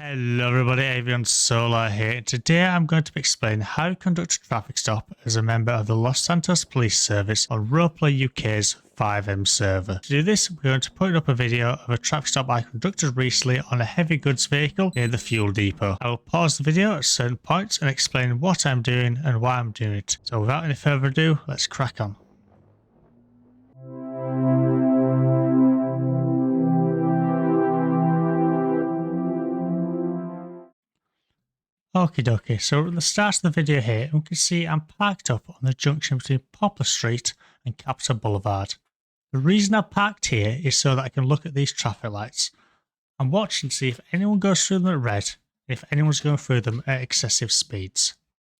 Hello everybody, Avion Solar here. Today I'm going to be explaining how to conduct a traffic stop as a member of the Los Santos Police Service on Roleplay UK's fiveM server. To do this, we're going to put up a video of a traffic stop I conducted recently on a heavy goods vehicle near the fuel depot. I will pause the video at certain points and explain what I'm doing and why I'm doing it. So without any further ado, let's crack on. Okie dokie, so at the start of the video here, we can see I'm parked up on the junction between Poplar Street and Capitol Boulevard. The reason I parked here is so that I can look at these traffic lights. I'm watching to see if anyone goes through them at red, and if anyone's going through them at excessive speeds.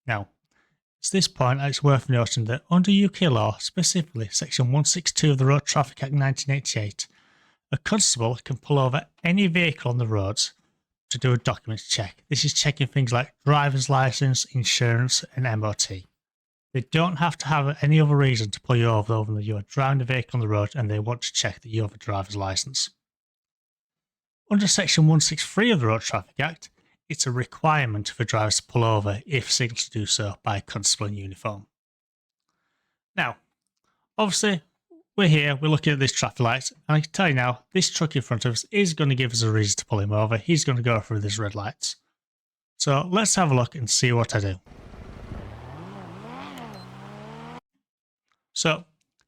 Now, at this point it's worth noting that under UK law, specifically section 162 of the Road Traffic Act 1988, a constable can pull over any vehicle on the roads to do a documents check. This is checking things like driver's license, insurance and MOT. They don't have to have any other reason to pull you over than that you are driving a vehicle on the road and they want to check that you have a driver's license. Under section 163 of the Road Traffic Act, it's a requirement for drivers to pull over if signalled to do so by a constable in uniform. Now, obviously, we're here, we're looking at this traffic light, and I can tell you now, this truck in front of us is going to give us a reason to pull him over. He's going to go through these red lights. So let's have a look and see what I do. So,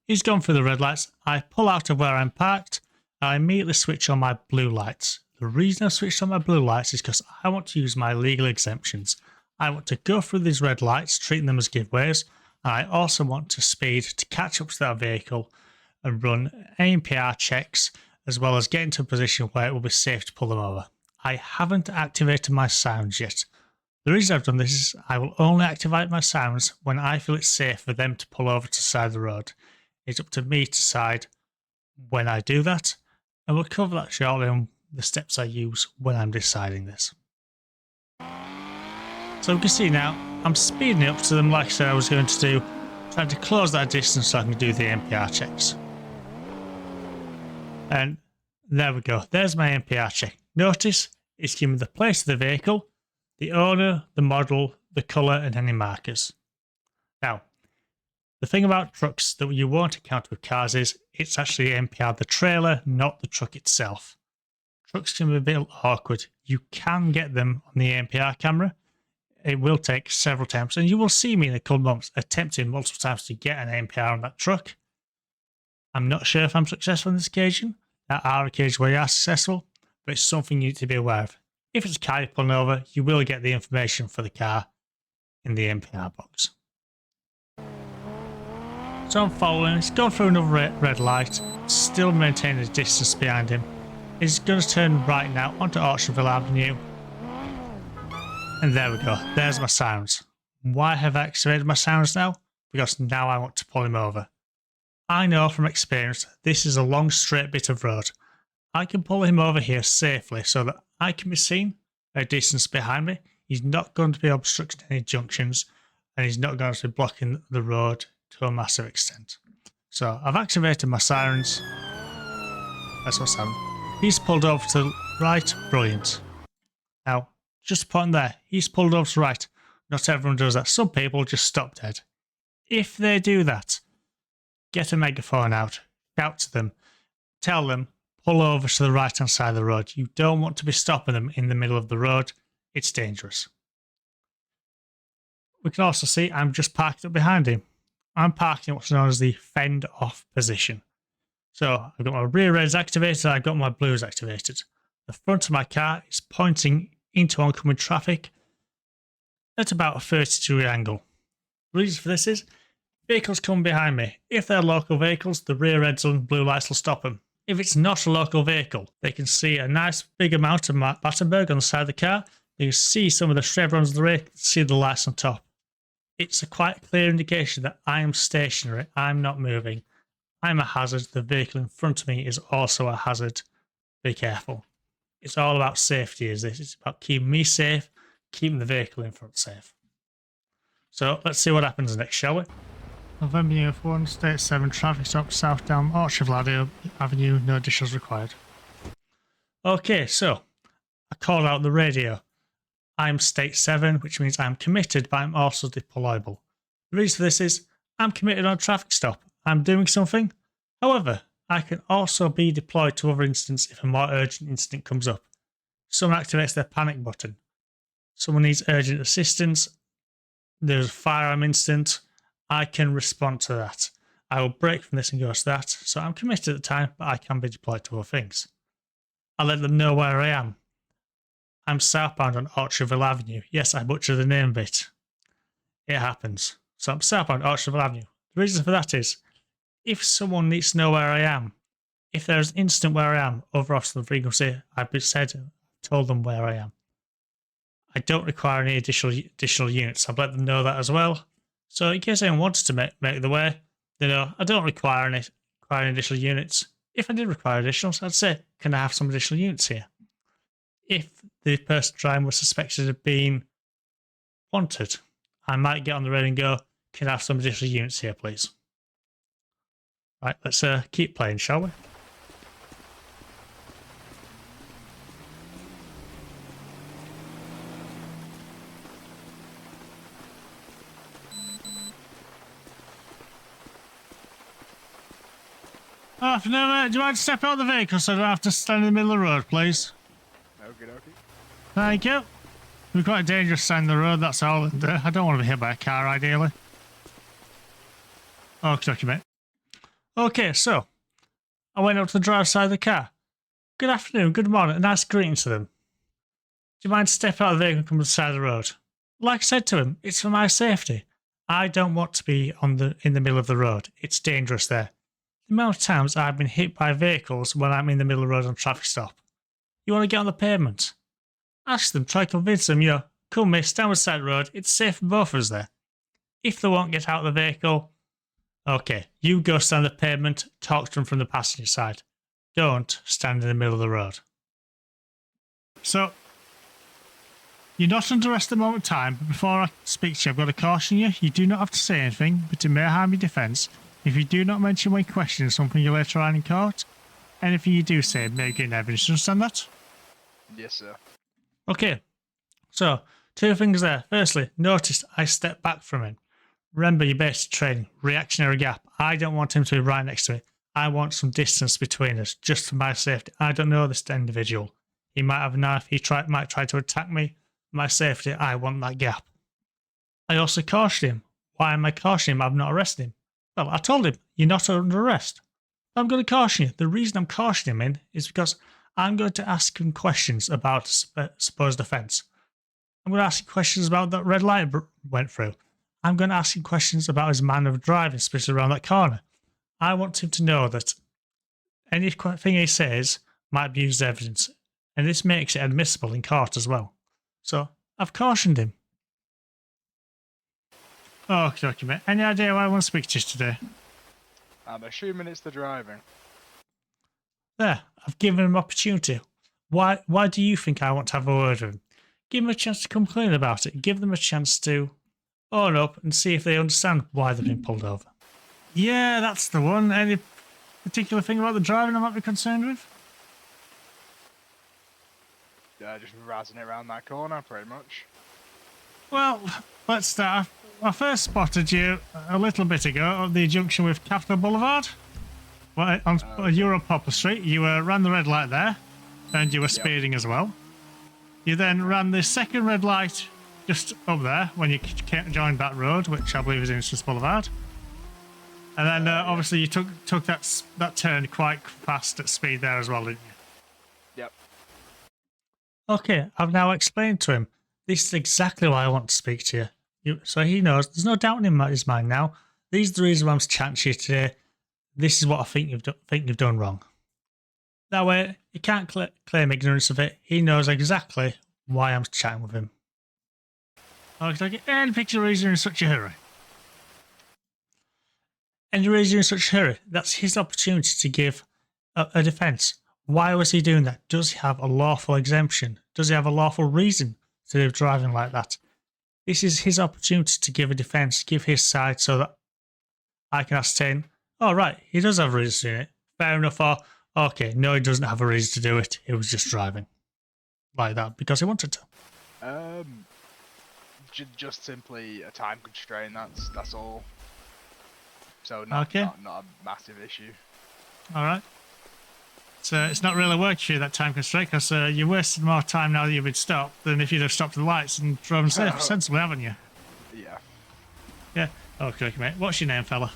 he's gone through the red lights. I pull out of where I'm parked, and I immediately switch on my blue lights. The reason I've switched on my blue lights is because I want to use my legal exemptions. I want to go through these red lights, treating them as giveaways, and I also want to speed to catch up to that vehicle and run ANPR checks, as well as get into a position where it will be safe to pull them over. I haven't activated my sounds yet. The reason I've done this is I will only activate my sounds when I feel it's safe for them to pull over to the side of the road. It's up to me to decide when I do that, and we'll cover that shortly on the steps I use when I'm deciding this. So we can see now, I'm speeding up to them like I said I was going to do, trying to close that distance so I can do the NPR checks. And there we go, there's my NPR check. Notice it's giving me the place of the vehicle, the owner, the model, the colour and any markers. Now, the thing about trucks that you won't encounter with cars is it's actually NPR the trailer, not the truck itself. Trucks can be a bit awkward. You can get them on the NPR camera. It will take several attempts, and you will see me in a couple of months attempting multiple times to get an NPR on that truck. I'm not sure if I'm successful on this occasion. There are occasions where you are successful, but it's something you need to be aware of. If it's a car you're pulling over, you will get the information for the car in the NPR box. So I'm following, he's gone through another red light, still maintaining a distance behind him. He's going to turn right now onto Orchardville Avenue. And there we go, there's my sounds. Why have I activated my sounds now? Because now I want to pull him over. I know from experience this is a long straight bit of road. I can pull him over here safely so that I can be seen a distance behind me. He's not going to be obstructing any junctions and he's not going to be blocking the road to a massive extent. So I've activated my sirens. That's what's happening. He's pulled over to the right, brilliant. Now, just a point there, he's pulled over to the right. Not everyone does that. Some people just stop dead. If they do that, get a megaphone out, shout to them, tell them, pull over to the right hand side of the road. You don't want to be stopping them in the middle of the road. It's dangerous. We can also see I'm just parked up behind him. I'm parking in what's known as the fend off position. So I've got my rear reds activated, I've got my blues activated. The front of my car is pointing into oncoming traffic at about a 30-degree angle. The reason for this is vehicles come behind me. If they're local vehicles, the rear reds and blue lights will stop them. If it's not a local vehicle, they can see a nice big amount of Battenberg on the side of the car. You can see some of the chevrons of the rear, see the lights on top. It's a quite clear indication that I am stationary, I'm not moving. I'm a hazard, the vehicle in front of me is also a hazard. Be careful. It's all about safety, is this? It's about keeping me safe, keeping the vehicle in front safe. So let's see what happens next, shall we? November Uniform, State 7, traffic stop south down Orchardville Avenue, no additionals required. Okay, so I call out the radio. I'm state 7, which means I'm committed, but I'm also deployable. The reason for this is I'm committed on a traffic stop. I'm doing something. However, I can also be deployed to other incidents if a more urgent incident comes up. Someone activates their panic button. Someone needs urgent assistance. There's a firearm incident. I can respond to that. I will break from this and go to that. So I'm committed at the time, but I can be deployed to other things. I let them know where I am. I'm southbound on Orchardville Avenue. Yes, I butchered the name bit. It happens. So I'm southbound Orchardville Avenue. The reason for that is, if someone needs to know where I am, if there's an incident where I am, over off the frequency, I've told them where I am. I don't require any additional units. I've let them know that as well. So in case anyone wanted to make the way, they know I don't require any additional units. If I did require additionals, I'd say, can I have some additional units here? If the person driving was suspected of being wanted, I might get on the radio and go, can I have some additional units here, please? Right, let's keep playing, shall we? Afternoon, mate. Do you mind to step out of the vehicle so I don't have to stand in the middle of the road, please? Okay. Thank you. We're quite dangerous standing in the road, that's all. And, I don't want to be hit by a car, ideally. Okay, mate. Okay, so I went up to the driver's side of the car. Good afternoon, good morning, a nice greeting to them. Do you mind to step out of the vehicle and come to the side of the road? Like I said to him, it's for my safety. I don't want to be in the middle of the road. It's dangerous there. The amount of times I've been hit by vehicles when I'm in the middle of the road on a traffic stop. You want to get on the pavement? Ask them, try to convince them, come miss, down the side of the road, it's safe for both of us there. If they won't get out of the vehicle, okay, you go stand on the pavement, talk to them from the passenger side. Don't stand in the middle of the road. So, you're not under arrest at the moment in time, but before I speak to you, I've got to caution you, you do not have to say anything, but it may harm your defence if you do not mention when questioning something you later on in court. Anything you do say may gain evidence. Do you understand that? Yes, sir. Okay, so 2 things there. Firstly, notice I stepped back from him. Remember your basic training, reactionary gap. I don't want him to be right next to me. I want some distance between us, just for my safety. I don't know this individual. He might have a knife. He might try to attack me. My safety, I want that gap. I also cautioned him. Why am I cautioning him? I've not arrested him. Well, I told him, you're not under arrest. I'm going to caution you. The reason I'm cautioning him in is because I'm going to ask him questions about supposed offence. I'm going to ask him questions about that red light went through. I'm going to ask him questions about his manner of driving, especially around that corner. I want him to know that anything he says might be used as evidence, and this makes it admissible in court as well. So, I've cautioned him. Okay, mate. Any idea why I want to speak to you today? I'm assuming it's the driving. There, I've given him opportunity. Why do you think I want to have a word with him? Give them a chance to complain about it. Give them a chance to own up and see if they understand why they've been pulled over. Yeah, that's the one. Any particular thing about the driving I might be concerned with? Just razzing it around that corner, pretty much. Well, let's start. I first spotted you a little bit ago at the junction with Capitol Boulevard. Well, you were on Poplar Street. You ran the red light there, and you were speeding as well. You then ran the second red light just up there when you joined that road, which I believe is Instance Boulevard. And then obviously you took that turn quite fast at speed there as well, didn't you? Yep. Okay, I've now explained to him. This is exactly why I want to speak to you. So he knows. There's no doubt in his mind now. These are the reasons why I'm chatting to you today. This is what I think you've done wrong. That way, he can't claim ignorance of it. He knows exactly why I'm chatting with him. Okay, any particular reason you're in such a hurry? Any reason you're in such a hurry? That's his opportunity to give a defence. Why was he doing that? Does he have a lawful exemption? Does he have a lawful reason to do driving like that? This is his opportunity to give a defence, give his side so that I can ascertain, oh, right, he does have a reason to do it. Fair enough, or, okay, no, he doesn't have a reason to do it. It was just driving. like that because he wanted to? Just simply a time constraint. That's all. So not a massive issue. All right. So it's not really working for you, that time constraint, because you wasted more time now that you've been stopped than if you'd have stopped the lights and driven sensibly, haven't you? Yeah. Yeah. Okay, mate. What's your name, fella?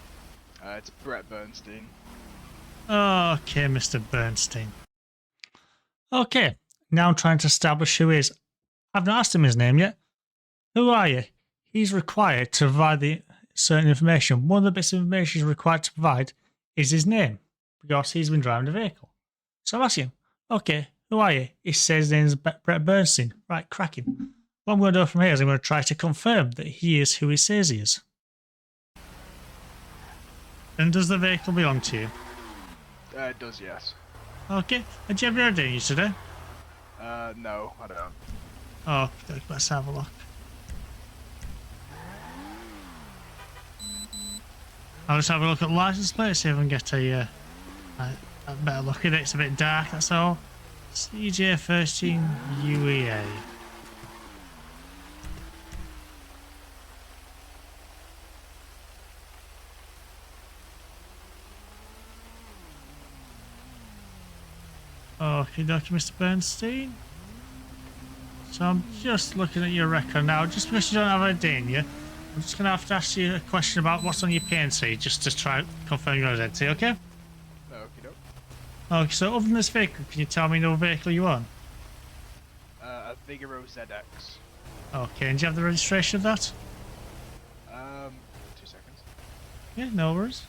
It's Brett Bernstein. Okay, Mr. Bernstein. Okay. Now I'm trying to establish who he is. I've not asked him his name yet. Who are you? He's required to provide the certain information. One of the bits of information he's required to provide is his name, because he's been driving the vehicle. So I'm asking, okay, who are you? He says his name is Brett Bernstein. Right, cracking. What I'm going to do from here is I'm going to try to confirm that he is who he says he is. And does the vehicle belong to you? It does, yes. Okay. And do you have your ID today? No, I don't. Oh, let's have a look. I'll just have a look at the license plate, see if I can get a better look at it. It's a bit dark, that's all. CJ13 UEA. Okay, Mr. Bernstein. So I'm just looking at your record now. Just because you don't have ID in you, I'm just going to have to ask you a question about what's on your PNC, just to try confirm your identity, okay? Okey-doke. Okay, so other than this vehicle, can you tell me no vehicle you own? A Vigoro ZX. Okay, and do you have the registration of that? 2 seconds. Yeah, no worries.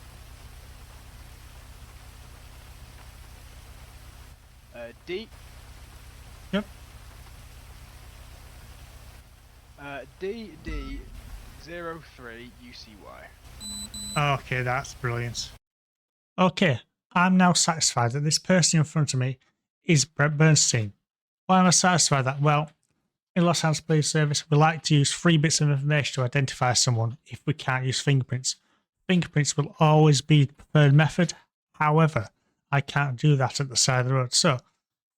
D. Yep. DD03 UCY. Okay, that's brilliant. Okay, I'm now satisfied that this person in front of me is Brett Bernstein. Why am I satisfied that? Well, in Los Santos Police Service, we like to use 3 bits of information to identify someone if we can't use fingerprints. Fingerprints will always be the preferred method. However, I can't do that at the side of the road. So,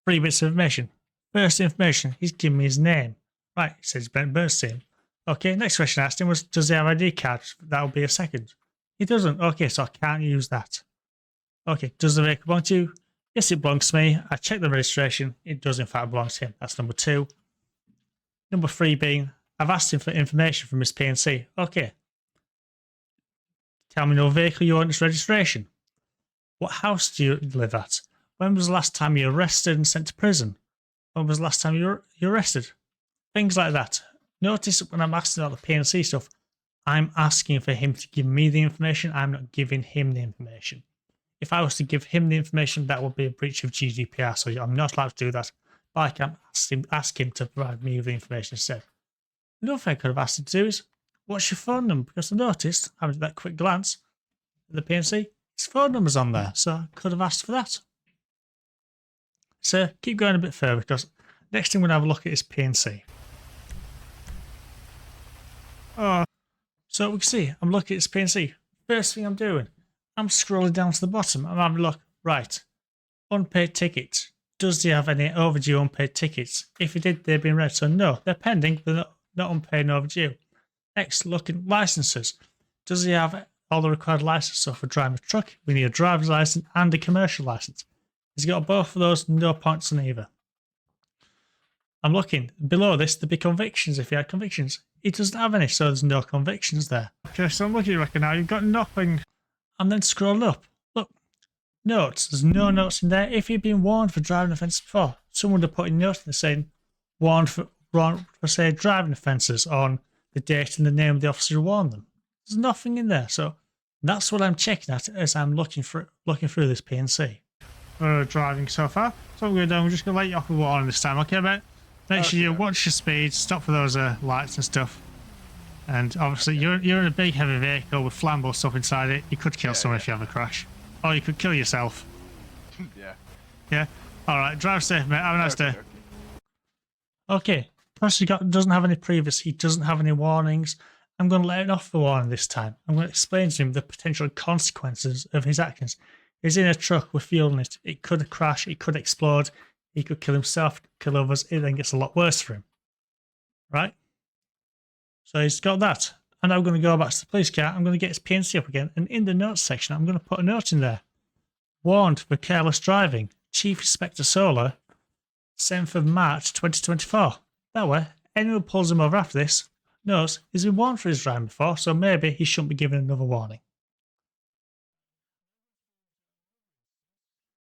3 bits of information. First information, he's given me his name. Right, he says Brett Bernstein. Okay, next question I asked him was, does he have ID card? That will be a second. He doesn't. Okay, so I can't use that. Okay, does the vehicle belong to you? Yes, it belongs to me. I checked the registration. It does in fact belong to him. That's number 2. Number 3 being, I've asked him for information from his PNC. Okay. Tell me no vehicle you own its registration. What house do you live at? When was the last time you were arrested and sent to prison? When was the last time you were arrested? Things like that. Notice when I'm asking about the PNC stuff, I'm asking for him to give me the information. I'm not giving him the information. If I was to give him the information, that would be a breach of GDPR, so I'm not allowed to do that. But I can ask him to provide me with the information instead. Another thing I could have asked him to do is, what's your phone number? Because I noticed, having that quick glance at the PNC, his phone number's on there, so I could have asked for that. So keep going a bit further, because next thing we're going to have a look at is PNC. Oh, so we can see, I'm looking at his PNC. First thing I'm doing, I'm scrolling down to the bottom. I'm having a look. Right. Unpaid tickets. Does he have any overdue unpaid tickets? If he did, they've been read. So no, they're pending, but not unpaid and overdue. Next, looking licenses. Does he have all the required licenses? So for driving a truck, we need a driver's license and a commercial license. He's got both of those, no points on either. I'm looking. Below this, there'd be convictions if he had convictions. He doesn't have any, so there's no convictions there. Okay, so I'm looking at your record now. You've got nothing. And then scroll up. Look, notes. There's no notes in there. If you've been warned for driving offences before, someone would have put a note in there saying, warned for say, driving offences on the date and the name of the officer who warned them. There's nothing in there. So that's what I'm checking at as I'm looking through this PNC. Driving so far. So what we're going to do, I'm just going to let you off with warning this time, okay, mate? Make sure you watch your speed, stop for those lights and stuff. And obviously, you're in a big, heavy vehicle with flammable stuff inside it. You could kill someone if you have a crash. Or you could kill yourself. Yeah. Yeah? Alright, drive safe, mate. Have a nice day. Okay. Plus, he doesn't have any previous. He doesn't have any warnings. I'm going to let him off the warning this time. I'm going to explain to him the potential consequences of his actions. He's in a truck with fuel in it. It could crash. It could explode. he could kill himself, kill others. It then gets a lot worse for him. Right? So he's got that. And I'm going to go back to the police car. I'm going to get his PNC up again. And in the notes section, I'm going to put a note in there. Warned for careless driving. Chief Inspector Solar, 7th of March 2024. That way, anyone who pulls him over after this knows he's been warned for his driving before, so maybe he shouldn't be given another warning.